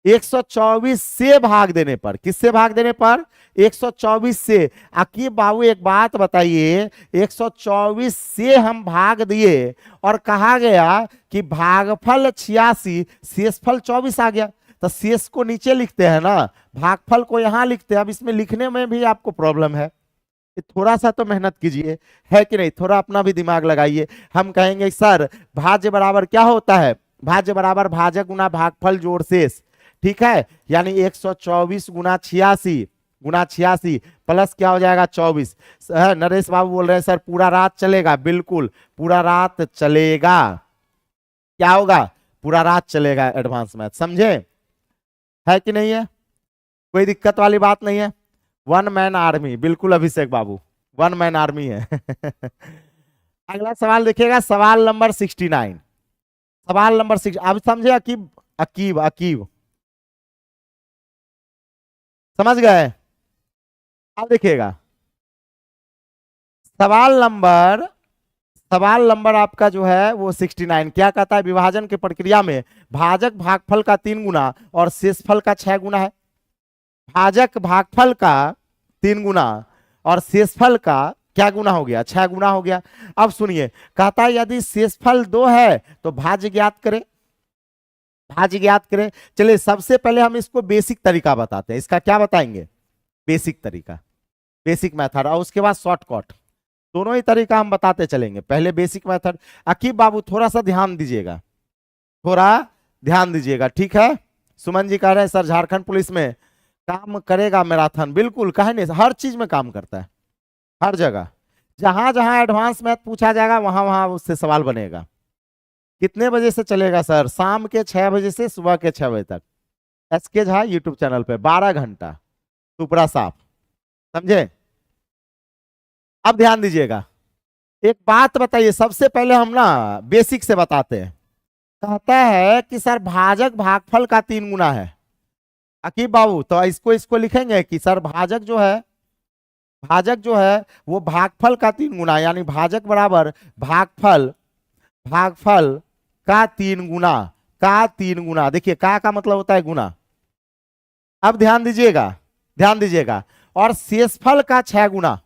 124 से भाग देने पर, किससे भाग देने पर, 124 से। अकीब बाबू एक बात बताइए, 124 से हम भाग दिए और कहा गया कि भागफल 86, शेषफल 24 आ गया, तो शेष को नीचे लिखते हैं ना, भागफल को यहां लिखते हैं। अब इसमें लिखने में भी आपको प्रॉब्लम है, थोड़ा सा तो मेहनत कीजिए, है कि नहीं, थोड़ा अपना भी दिमाग लगाइए। हम कहेंगे सर भाज्य बराबर क्या होता है, भाज्य बराबर भाजक गुना भागफल जोड़ शेष, ठीक है, यानी 124 गुना 86 प्लस क्या हो जाएगा 24। नरेश बाबू बोल रहे हैं सर पूरा रात चलेगा, बिल्कुल पूरा रात चलेगा, क्या होगा, पूरा रात चलेगा, एडवांस मैथ, समझे, है कि नहीं है, कोई दिक्कत वाली बात नहीं है। 1 मैन आर्मी, बिल्कुल अभिषेक बाबू 1 मैन आर्मी है। अगला सवाल देखिएगा, सवाल नंबर 69, सवाल नंबर 6, अब समझे अकीब, अकीब अकीब समझ गए। अब देखिएगा सवाल नंबर आपका जो है वो 69 क्या कहता है, विभाजन की प्रक्रिया में भाजक भागफल का 3 गुना और शेषफल का 6 गुना है। भाजक भागफल का 3 गुना और शेषफल का क्या गुना हो गया, 6 गुना हो गया। अब सुनिए, कहता है यदि शेषफल 2 है तो भाज्य ज्ञात करें, भाज्य ज्ञात करें। चलिए सबसे पहले हम इसको बेसिक तरीका बताते हैं, इसका क्या बताएंगे, बेसिक तरीका, बेसिक मेथड, और उसके बाद शॉर्टकट, दोनों ही तरीका हम बताते चलेंगे। पहले बेसिक मेथड, अकीब बाबू थोड़ा सा ध्यान दीजिएगा, थोड़ा ध्यान दीजिएगा, ठीक है। सुमन जी कह रहे हैं सर झारखंड पुलिस में काम करेगा मैराथन, बिल्कुल, कहे नहीं, हर चीज में काम करता है, हर जगह, जहां जहां एडवांस मैथ पूछा जाएगा वहां वहां उससे सवाल बनेगा। कितने बजे से चलेगा सर, शाम के 6 बजे से सुबह के 6 बजे तक, एसके झा यूट्यूब चैनल पे 12 घंटा, सुपरा साफ, समझे। अब ध्यान दीजिएगा, एक बात बताइए, सबसे पहले हम ना बेसिक से बताते हैं। कहता है कि सर भाजक भागफल का 3 गुना है, अकीब बाबू तो इसको लिखेंगे कि सर भाजक जो है वो भागफल का 3 गुना, यानी भाजक बराबर भागफल का 3 गुना, का 3 गुना, देखिए का मतलब होता है गुना। अब ध्यान दीजिएगा, और शेषफल का 6 गुना,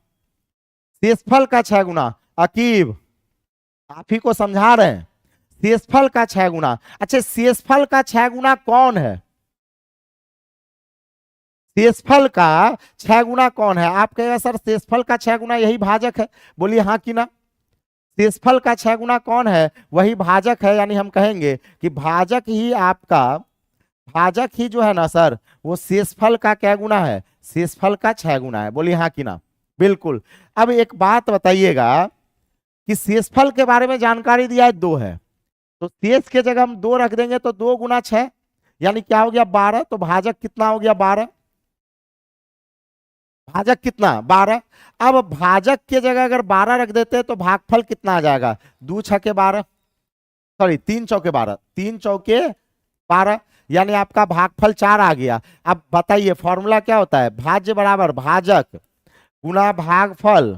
शेषफल का 6 गुना, अकीब आप ही को समझा रहे हैं, शेषफल का 6 गुना। अच्छा शेषफल का 6 गुना कौन है, शेषफल का 6 गुना कौन है? आप कहेगा सर शेषफल का 6 गुना यही भाजक है। बोलिए हाँ कि ना। शेषफल का 6 गुना कौन है? वही भाजक है। यानी हम कहेंगे कि भाजक ही आपका, भाजक ही जो है ना सर, वो शेषफल का क्या गुना है? शेषफल का 6 गुना है। बोलिए हाँ कि ना। बिल्कुल। अब एक बात बताइएगा कि शेषफल के बारे में जानकारी दिया है 2 है, तो शेष के जगह हम 2 रख देंगे तो 2 गुना 6 यानी क्या हो गया? 12। तो भाजक कितना हो गया? 12। भाजक कितना? 12। अब भाजक के जगह अगर 12 रख देते हैं तो भागफल कितना आ जाएगा? 2 छके 12, सॉरी 3 चौके 12, 3 चौके 12, यानी आपका भागफल 4 आ गया। अब बताइए फॉर्मूला क्या होता है? भाज्य बराबर भाजक गुना भागफल,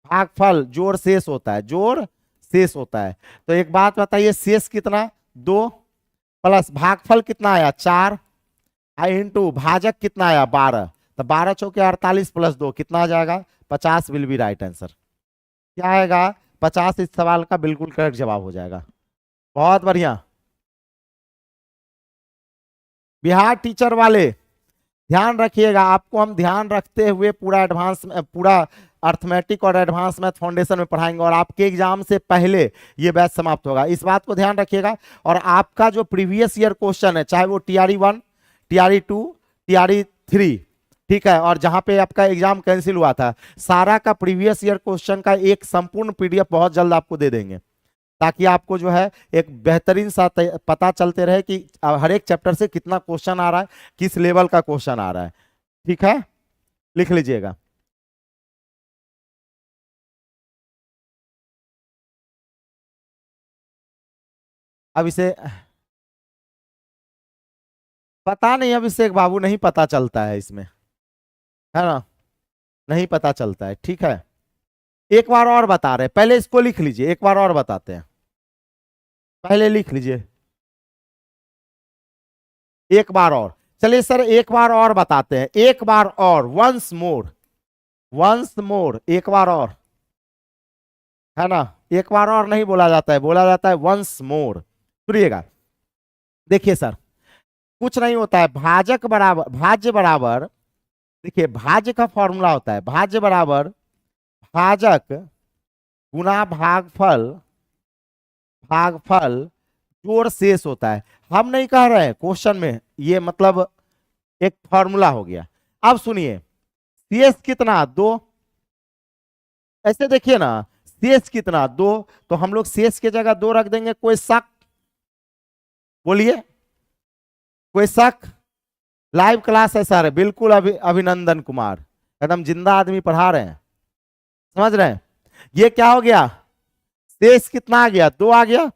भागफल जोड़ शेष होता है, जोड़ शेष होता है। तो एक बात बताइए, शेष कितना? 2 प्लस भागफल कितना आया? 4 इंटू भाजक कितना आया? 12। तो 12 चौके 48 प्लस 2 कितना आ जाएगा? 50 विल बी राइट आंसर। क्या आएगा? 50 इस सवाल का बिल्कुल करेक्ट जवाब हो जाएगा। बहुत बढ़िया। बिहार टीचर वाले ध्यान रखिएगा, आपको हम ध्यान रखते हुए पूरा एडवांस, पूरा अर्थमेटिक और एडवांस मैथ फाउंडेशन में पढ़ाएंगे और आपके एग्जाम से पहले ये बैच समाप्त होगा। इस बात को ध्यान रखिएगा। और आपका जो प्रीवियस ईयर क्वेश्चन है, चाहे वो टीआरई 1, टीआरई 2, टीआरई 3, ठीक है, और जहां पे आपका एग्जाम कैंसिल हुआ था, सारा का प्रीवियस ईयर क्वेश्चन का एक संपूर्ण पीडीएफ बहुत जल्द आपको दे देंगे, ताकि आपको जो है एक बेहतरीन सा पता चलते रहे कि हर एक चैप्टर से कितना क्वेश्चन आ रहा है, किस लेवल का क्वेश्चन आ रहा है। ठीक है, लिख लीजिएगा। अब इसे पता नहीं, अभिषेक बाबू नहीं पता चलता है इसमें, है ना, नहीं पता चलता है। ठीक है, एक बार और बता रहे, पहले इसको लिख लीजिए, एक बार और बताते हैं, पहले लिख लीजिए एक बार और। चलिए सर एक बार और बताते हैं, एक बार और, वंस मोर, वंस मोर, एक बार और, है ना, एक बार और नहीं बोला जाता है, बोला जाता है वंस मोर। सुनिएगा, देखिए सर, कुछ नहीं होता है, भाजक बराबर भाज्य बराबर, देखिए भाज्य का फॉर्मूला होता है भाज्य बराबर भाजक गुना भागफल, भागफल जोड़ शेष होता है। हम नहीं कह रहे हैं क्वेश्चन में, ये मतलब एक फॉर्मूला हो गया। अब सुनिए, शेष कितना? 2। ऐसे देखिए ना, शेष कितना? 2, तो हम लोग शेष की जगह 2 रख देंगे। कोई शक? बोलिए, कोई शक? लाइव क्लास है सर, बिल्कुल अभिनंदन कुमार, एकदम जिंदा आदमी पढ़ा रहे हैं, समझ रहे हैं। ये क्या हो गया? शेष कितना आ गया? 2 आ गया।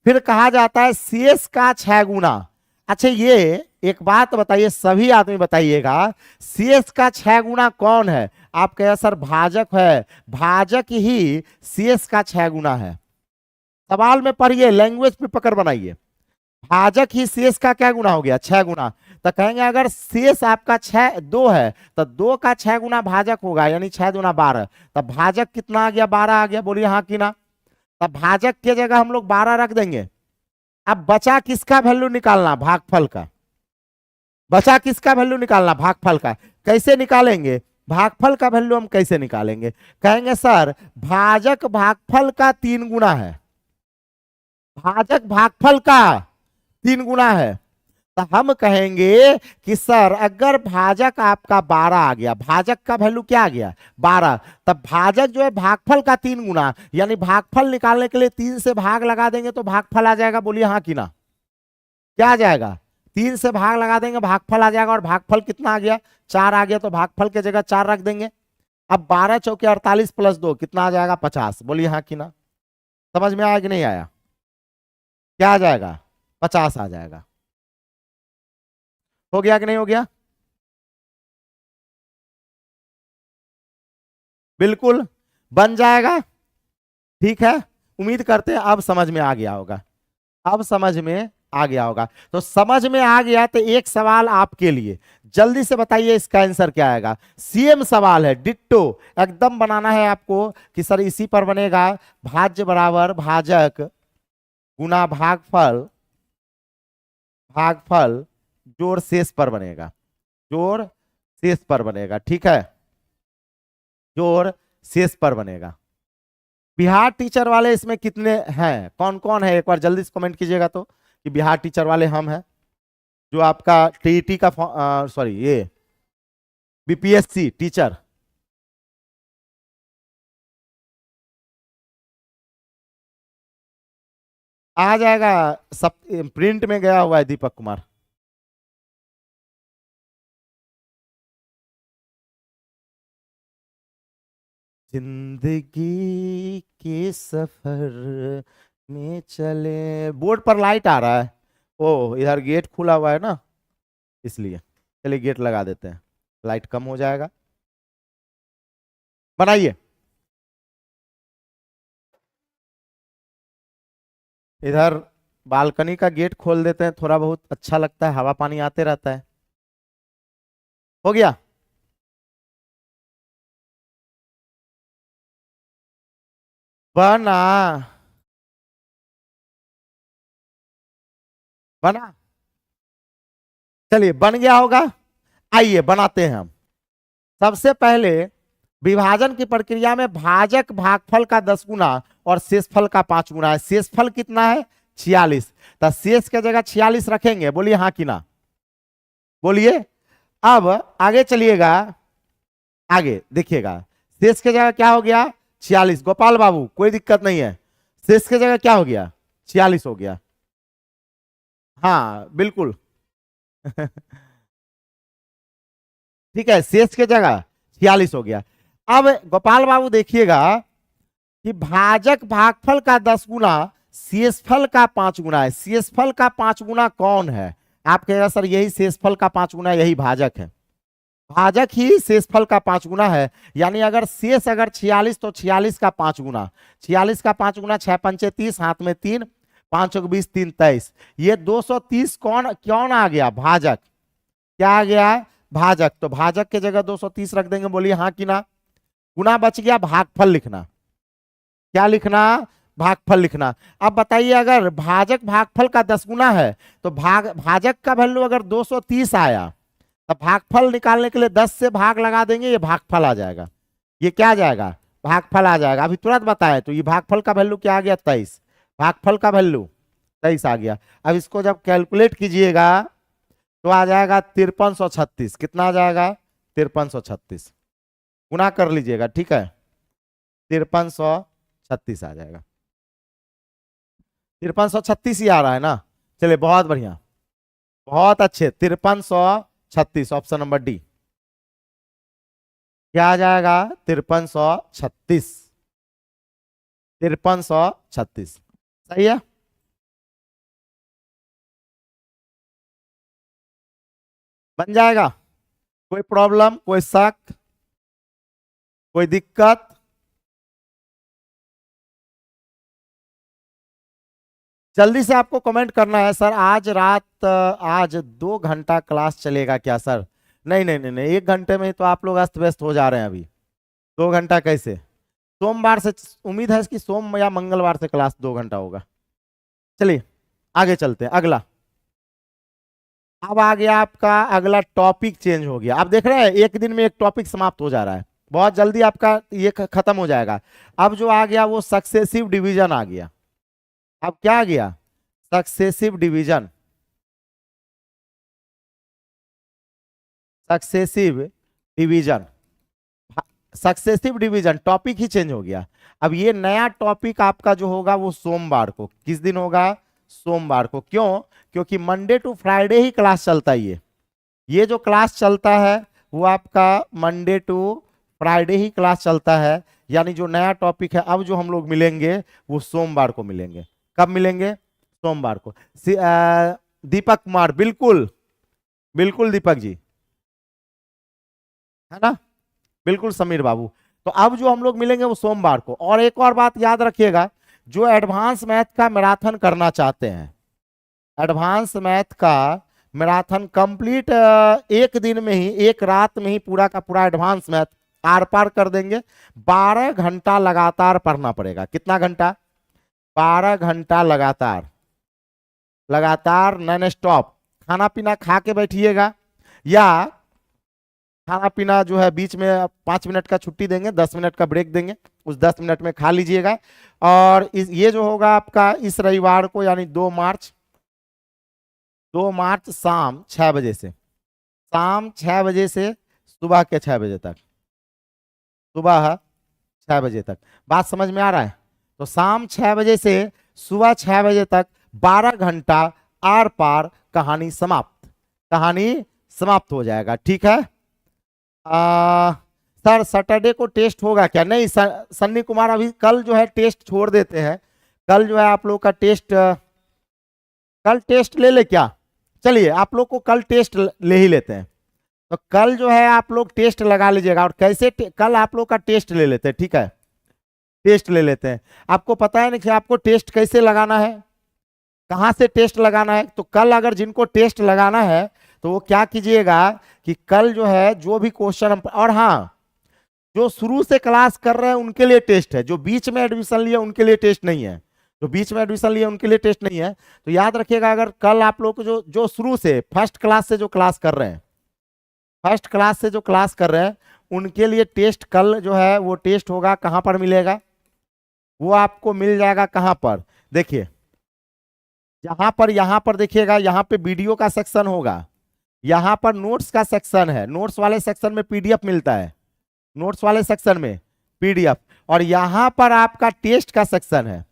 फिर कहा जाता है शेष का 6 गुना। अच्छा ये एक बात बताइए, सभी आदमी बताइएगा, शेष का 6 गुना कौन है? आप कहे सर भाजक है, भाजक ही शेष का 6 गुना है। सवाल में पढ़िए, लैंग्वेज पे पकड़ बनाइए, भाजक ही शेष का क्या गुना हो गया? 6 गुना। तो कहेंगे अगर शेष आपका 2 है तो 2 का 6 गुना भाजक होगा, यानी 6 दूना 12। तब भाजक कितना आ गया? 12 आ गया। बोलिए हाँ कि ना। तब भाजक की जगह हम लोग 12 रख देंगे। अब बचा किसका वैल्यू निकालना? भागफल का। बचा किसका वैल्यू निकालना? भागफल का। कैसे निकालेंगे भागफल का वैल्यू? हम कैसे निकालेंगे? कहेंगे सर भाजक भागफल का 3 गुना है, भाजक भागफल का 3 गुना है। तो हम कहेंगे कि सर अगर भाजक आपका 12 आ गया, भाजक का वैल्यू क्या आ गया? 12, तब भाजक जो है भागफल का 3 गुना, यानी भागफल निकालने के लिए 3 से भाग लगा देंगे तो भागफल आ जाएगा। बोलिए हाँ कि ना। क्या आ जाएगा? 3 से भाग लगा देंगे, भागफल आ जाएगा। और भागफल कितना आ गया? 4 आ गया, तो भागफल की जगह 4 रख देंगे। अब 12 चौके 48 प्लस 2 कितना आ जाएगा? 50। बोलिए हाँ कि ना। समझ में आया कि नहीं आया? क्या आ जाएगा? 50 आ जाएगा। हो गया कि नहीं हो गया? बिल्कुल बन जाएगा। ठीक है, उम्मीद करते हैं अब समझ में आ गया होगा, अब समझ में आ गया होगा। तो समझ में आ गया तो एक सवाल आपके लिए, जल्दी से बताइए इसका आंसर क्या आएगा। सेम सवाल है, डिट्टो एकदम बनाना है आपको कि सर इसी पर बनेगा। भाज्य बराबर भाजक गुना भागफल, भागफल जोड़ शेष पर बनेगा, जोड़ शेष पर बनेगा, ठीक है, जोड़ शेष पर बनेगा। बिहार टीचर वाले इसमें कितने हैं, कौन कौन है, एक बार जल्दी से कमेंट कीजिएगा तो, कि बिहार टीचर वाले हम हैं, जो आपका टीईटी का सॉरी ये बीपीएससी टीचर। आ जाएगा, सब प्रिंट में गया हुआ है दीपक कुमार। जिंदगी के सफर में चले, बोर्ड पर लाइट आ रहा है, ओ इधर गेट खुला हुआ है ना, इसलिए चलिए गेट लगा देते हैं, लाइट कम हो जाएगा। बनाइए, इधर बालकनी का गेट खोल देते हैं, थोड़ा बहुत अच्छा लगता है, हवा पानी आते रहता है। हो गया, बना बना, चलिए बन गया होगा। आइए बनाते हैं हम। सबसे पहले विभाजन की प्रक्रिया में भाजक भागफल का 10 गुना और शेषफल का 5 गुना है। शेषफल कितना है, 46, तो शेष की जगह 46 रखेंगे, बोलिए हाँ कि ना, बोलिए। अब आगे चलिएगा, आगे देखिएगा, शेष की जगह क्या हो गया, 46। गोपाल बाबू कोई दिक्कत नहीं है, शेष की जगह क्या हो गया, 46 हो गया, हाँ बिल्कुल। ठीक है, शेष की जगह 46 हो गया। अब गोपाल बाबू देखिएगा कि भाजक भागफल का 10 गुना शेषफल का 5 गुना है। शेषफल का 5 गुना कौन है, आप कहेगा सर यही शेषफल का 5 गुना, यही भाजक है। भाजक ही शेषफल का 5 गुना है, यानी अगर शेष अगर 46 तो 46 का 5 गुना, 46 का 5 गुना, 6 पंचे 30, हाथ में 3, 5 20, 3 23, ये 230 कौन कौन आ गया, भाजक। क्या आ गया, भाजक। तो भाजक के जगह 230 रख देंगे, बोलिए हाँ कि ना। गुना बच गया, भागफल लिखना, क्या लिखना, भागफल लिखना। अब बताइए अगर भाजक भागफल का 10 गुना है तो भाजक का वैल्यू अगर 230 आया, तो भागफल निकालने के लिए 10 से भाग लगा देंगे, ये भागफल आ जाएगा। ये क्या आ जाएगा, भागफल आ जाएगा। अभी तुरंत बताए तो ये भागफल का वैल्यू क्या आ गया, 23, भागफल का वैल्यू 23 आ गया। अब इसको जब कैलकुलेट कीजिएगा तो आ जाएगा 5336, कितना आ जाएगा, 5336, गुना कर लीजिएगा, ठीक है, 5336 आ जाएगा, 5336 ही आ रहा है ना। चलिए बहुत बढ़िया, बहुत अच्छे, 5336, ऑप्शन नंबर डी क्या आ जाएगा, 5336, 5336, सही है। बन जाएगा, कोई प्रॉब्लम, कोई शक, कोई दिक्कत। जल्दी से आपको कमेंट करना है, सर आज रात आज 2 घंटा क्लास चलेगा क्या सर। नहीं नहीं नहीं नहीं, 1 घंटे में ही तो आप लोग अस्त व्यस्त हो जा रहे हैं, अभी 2 घंटा कैसे। सोमवार से उम्मीद है कि सोम या मंगलवार से क्लास 2 घंटा होगा। चलिए आगे चलते हैं, अगला। अब आ गया आपका अगला टॉपिक, चेंज हो गया। आप देख रहे हैं एक दिन में एक टॉपिक समाप्त हो जा रहा है, बहुत जल्दी आपका ये खत्म हो जाएगा। अब जो आ गया वो सक्सेसिव डिवीजन आ गया। अब क्या आ गया, successive division, successive division, successive division, topic ही चेंज हो गया। अब ये नया टॉपिक आपका जो होगा वो सोमवार को, किस दिन होगा, सोमवार को। क्यों, क्योंकि मंडे टू फ्राइडे ही क्लास चलता है। ये जो क्लास चलता है वो आपका मंडे टू फ्राइडे ही क्लास चलता है, यानी जो नया टॉपिक है अब जो हम लोग मिलेंगे वो सोमवार को मिलेंगे। कब मिलेंगे, सोमवार को। दीपक कुमार, बिल्कुल बिल्कुल दीपक जी, है ना, बिल्कुल समीर बाबू। तो अब जो हम लोग मिलेंगे वो सोमवार को। और एक और बात याद रखिएगा, जो एडवांस मैथ का मैराथन करना चाहते हैं, एडवांस मैथ का मैराथन कंप्लीट एक दिन में ही, एक रात में ही पूरा का पूरा एडवांस मैथ आर पार कर देंगे। 12 घंटा लगातार पढ़ना पड़ेगा। कितना घंटा, 12 घंटा लगातार, लगातार नॉन स्टॉप। खाना पीना खा के बैठिएगा, या खाना पीना जो है बीच में 5 मिनट का छुट्टी देंगे, 10 मिनट का ब्रेक देंगे, उस 10 मिनट में खा लीजिएगा। और ये जो होगा आपका इस रविवार को यानी 2 मार्च शाम 6 बजे से, शाम 6 बजे से सुबह के 6 बजे तक, सुबह 6 बजे तक। बात समझ में आ रहा है? तो शाम 6 बजे से सुबह 6 बजे तक 12 घंटा आर पार, कहानी समाप्त, कहानी समाप्त हो जाएगा। ठीक है। सर सैटरडे को टेस्ट होगा क्या? नहीं सन्नी कुमार, अभी कल जो है टेस्ट छोड़ देते हैं। कल जो है आप लोग का टेस्ट, कल टेस्ट ले ले क्या? चलिए आप लोग को कल टेस्ट ले ही लेते हैं। तो कल जो है आप लोग टेस्ट लगा लीजिएगा। और कैसे कल आप लोग का टेस्ट ले लेते हैं। ठीक है, टेस्ट ले लेते हैं। आपको पता है ना कि आपको टेस्ट कैसे लगाना है, कहां से टेस्ट लगाना है? तो कल अगर जिनको टेस्ट लगाना है तो वो क्या कीजिएगा कि कल जो है जो भी क्वेश्चन हम, और हाँ, जो शुरू से क्लास कर रहे हैं उनके लिए टेस्ट है, जो बीच में एडमिशन लिए उनके लिए टेस्ट नहीं है, जो बीच में एडमिशन लिए उनके लिए टेस्ट नहीं है। तो याद रखिएगा, अगर कल आप लोग जो जो शुरू से फर्स्ट क्लास से जो क्लास कर रहे हैं, फर्स्ट क्लास से जो क्लास कर रहे हैं उनके लिए टेस्ट कल जो है वो टेस्ट होगा। कहां पर मिलेगा? वो आपको मिल जाएगा कहां पर? देखिए यहां पर देखिएगा, यहां पे वीडियो का सेक्शन होगा, यहां पर नोट्स का सेक्शन है, नोट्स वाले सेक्शन में पीडीएफ मिलता है, नोट्स वाले सेक्शन में पीडीएफ, और यहां पर आपका टेस्ट का सेक्शन है।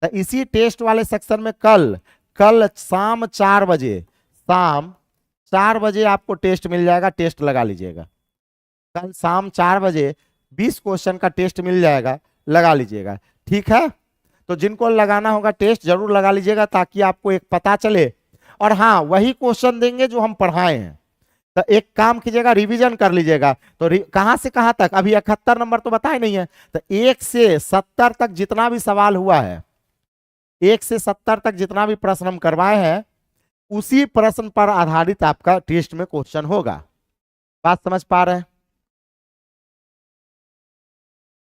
तो इसी टेस्ट वाले सेक्शन में कल कल शाम 4 बजे, शाम 4 बजे आपको टेस्ट मिल जाएगा। टेस्ट लगा लीजिएगा, कल शाम 4 बजे 20 क्वेश्चन का टेस्ट मिल जाएगा, लगा लीजिएगा। ठीक है। तो जिनको लगाना होगा टेस्ट जरूर लगा लीजिएगा, ताकि आपको एक पता चले। और हाँ, वही क्वेश्चन देंगे जो हम पढ़ाए हैं। तो एक काम कीजिएगा, रिवीजन कर लीजिएगा। तो कहां से कहां तक? अभी 71 नंबर तो बताए नहीं है। तो 1 से 70 तक जितना भी सवाल हुआ है, 1 से 70 तक जितना भी प्रश्न हम करवाए हैं, उसी प्रश्न पर आधारित आपका टेस्ट में क्वेश्चन होगा। बात समझ पा रहे हैं?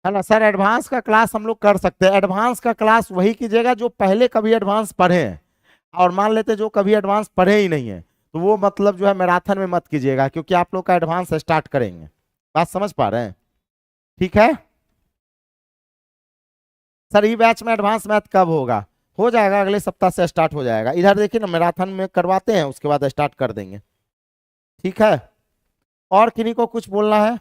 है ना सर? एडवांस का क्लास हम लोग कर सकते हैं। एडवांस का क्लास वही कीजिएगा जो पहले कभी एडवांस पढ़े हैं। और मान लेते जो कभी एडवांस पढ़े ही नहीं है, तो वो मतलब जो है मैराथन में मत कीजिएगा, क्योंकि आप लोग का एडवांस स्टार्ट करेंगे। बात समझ पा रहे हैं? ठीक है सर। ई बैच में एडवांस मैथ कब होगा? हो जाएगा, अगले सप्ताह से स्टार्ट हो जाएगा। इधर देखिए ना, मैराथन में करवाते हैं, उसके बाद स्टार्ट कर देंगे। ठीक है। और किन्हीं को कुछ बोलना है?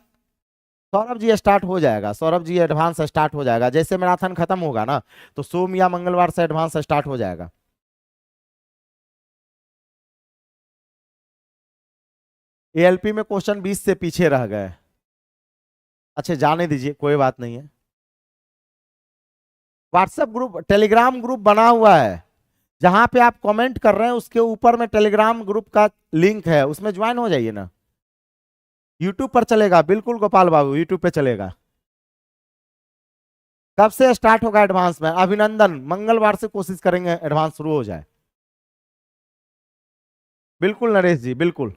सौरभ जी स्टार्ट हो जाएगा, सौरभ जी एडवांस स्टार्ट हो जाएगा। जैसे मैराथन खत्म होगा ना, तो सोम या मंगलवार से एडवांस स्टार्ट हो जाएगा। एएलपी में क्वेश्चन 20 से पीछे रह गए। अच्छा जाने दीजिए, कोई बात नहीं है। व्हाट्सएप ग्रुप, टेलीग्राम ग्रुप बना हुआ है, जहां पे आप कमेंट कर रहे हैं उसके ऊपर में टेलीग्राम ग्रुप का लिंक है, उसमें ज्वाइन हो जाइए ना। यूट्यूब पर चलेगा, बिल्कुल गोपाल बाबू, यूट्यूब पे चलेगा। कब से स्टार्ट होगा एडवांस में? अभिनंदन, मंगलवार से कोशिश करेंगे एडवांस शुरू हो जाए। बिल्कुल नरेश जी, बिल्कुल।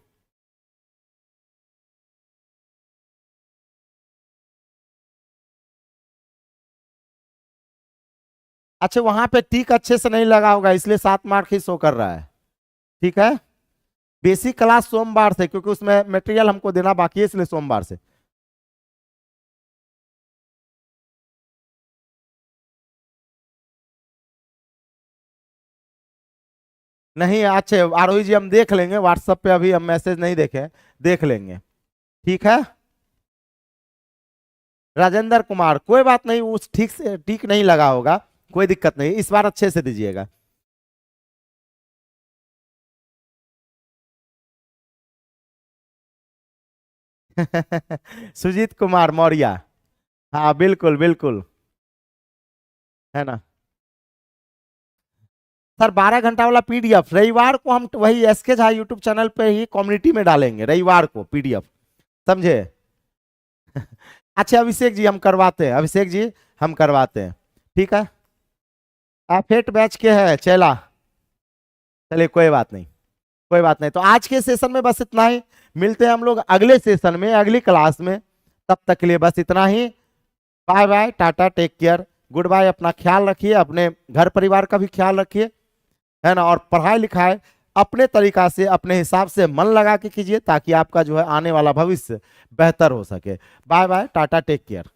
अच्छा वहां पे टिक अच्छे से नहीं लगा होगा, इसलिए 7 मार्क ही शो कर रहा है। ठीक है। बेसिक क्लास सोमवार से, क्योंकि उसमें मटेरियल हमको देना बाकी है, इसलिए सोमवार से। नहीं अच्छे आरोही जी, हम देख लेंगे व्हाट्सएप पे, अभी हम मैसेज नहीं देखे, देख लेंगे। ठीक है। राजेंद्र कुमार, कोई बात नहीं, उस ठीक से ठीक नहीं लगा होगा, कोई दिक्कत नहीं, इस बार अच्छे से दीजिएगा। सुजीत कुमार मौर्य, हाँ बिल्कुल बिल्कुल, है ना सर। 12 घंटा वाला पीडीएफ रविवार को हम वही एसके झा यूट्यूब चैनल पे ही कम्युनिटी में डालेंगे, रविवार को पीडीएफ, समझे? अच्छा अभिषेक जी हम करवाते हैं, अभिषेक जी हम करवाते हैं। ठीक है। आप हेट बैच के हैं चला, चलिए कोई बात नहीं, कोई बात नहीं। तो आज के सेशन में बस इतना ही, मिलते हैं हम लोग अगले सेशन में, अगली क्लास में। तब तक के लिए बस इतना ही। Bye bye, tata, take care, goodbye. अपना ख्याल रखिए, अपने घर परिवार का भी ख्याल रखिए, है ना। और पढ़ाई लिखाई अपने तरीका से अपने हिसाब से मन लगा के कीजिए ताकि आपका जो है आने वाला भविष्य बेहतर हो सके। Bye bye, tata, take care.